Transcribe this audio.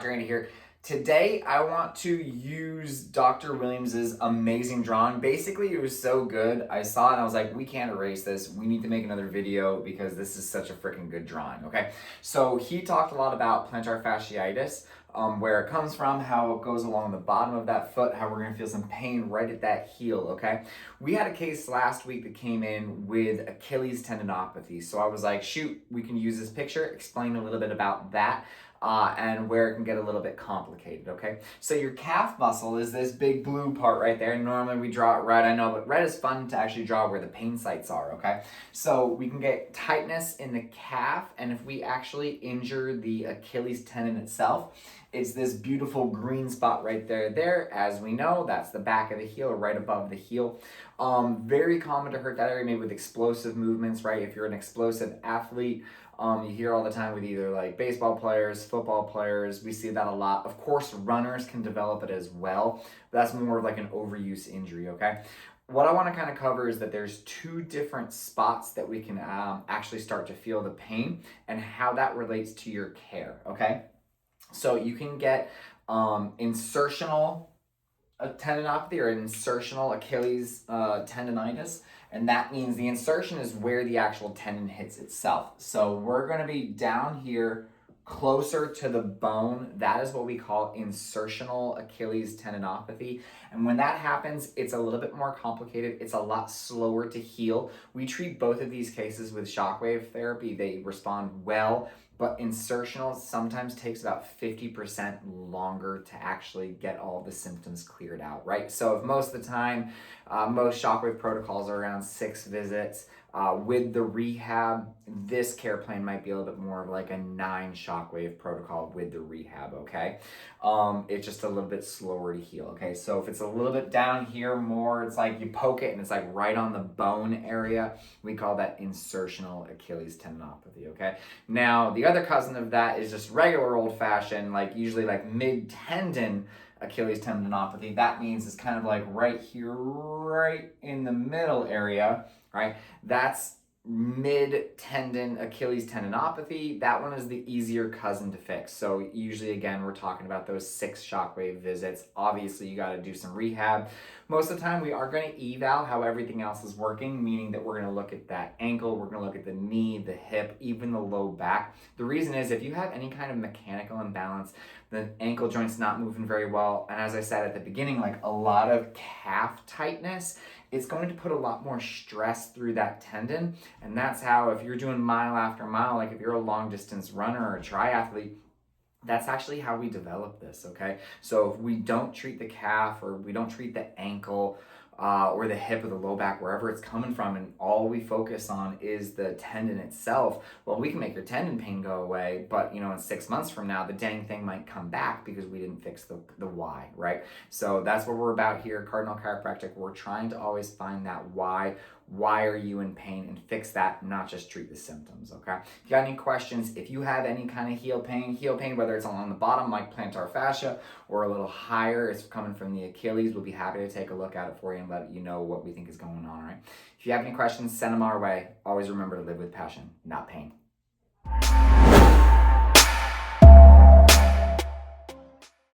Dr. Andy here. Today, I want to use Dr. Williams's amazing drawing. Basically, it was so good. I saw it and I was like, we can't erase this. We need to make another video because this is such a freaking good drawing, okay? So he talked a lot about plantar fasciitis, where it comes from, how it goes along the bottom of that foot, how we're gonna feel some pain right at that heel, okay? We had a case last week that came in with Achilles tendinopathy. So I was like, shoot, we can use this picture, explain a little bit about that. And where it can get a little bit complicated, okay? So your calf muscle is this big blue part right there. Normally we draw it red, I know, but red is fun to actually draw where the pain sites are, okay? So we can get tightness in the calf, and if we actually injure the Achilles tendon itself, it's this beautiful green spot right there. As we know, that's the back of the heel, or right above the heel. Very common to hurt that area, maybe with explosive movements, right? If you're an explosive athlete, you hear all the time with either like baseball players, football players, we see that a lot. Of course, runners can develop it as well, but that's more of like an overuse injury, okay? What I want to kind of cover is that there's two different spots that we can actually start to feel the pain and how that relates to your care, okay? So you can get insertional tendinopathy or insertional Achilles tendonitis, and that means the insertion is where the actual tendon hits itself. So we're going to be down here closer to the bone. That is what we call insertional Achilles tendinopathy. And when that happens, it's a little bit more complicated. It's a lot slower to heal. We treat both of these cases with shockwave therapy. They respond well, but insertional sometimes takes about 50% longer to actually get all the symptoms cleared out, right? So if most of the time, most shockwave protocols are around 6 visits. With the rehab, this care plan might be a little bit more of like a 9 shockwave protocol with the rehab, okay? It's just a little bit slower to heal, okay? So if it's a little bit down here more, it's like you poke it and it's like right on the bone area, we call that insertional Achilles tendinopathy, okay? Now, the other cousin of that is just regular old-fashioned, like usually like mid-tendon Achilles tendinopathy. That means it's kind of like right here, right in the middle area, right? That's mid-tendon Achilles tendinopathy. That one is the easier cousin to fix. So usually, again, we're talking about those 6 shockwave visits. Obviously, you got to do some rehab. Most of the time, we are going to eval how everything else is working, meaning that we're going to look at that ankle, we're going to look at the knee, the hip, even the low back. The reason is if you have any kind of mechanical imbalance, the ankle joint's not moving very well, and as I said at the beginning, like a lot of calf tightness, it's going to put a lot more stress through that tendon. And that's how, if you're doing mile after mile, like if you're a long distance runner or a triathlete, that's actually how we develop this, okay? So if we don't treat the calf or we don't treat the ankle or the hip or the low back, wherever it's coming from, and all we focus on is the tendon itself, well, we can make your tendon pain go away, but you know, in 6 months from now, the dang thing might come back because we didn't fix the why, right? So that's what we're about here, Cardinal Chiropractic. We're trying to always find that why. Why are you in pain, and fix that, not just treat the symptoms, okay? If you got any questions, if you have any kind of heel pain, whether it's along the bottom like plantar fascia or a little higher, it's coming from the Achilles, we'll be happy to take a look at it for you and let you know what we think is going on, all right? If you have any questions, send them our way. Always remember to live with passion, not pain.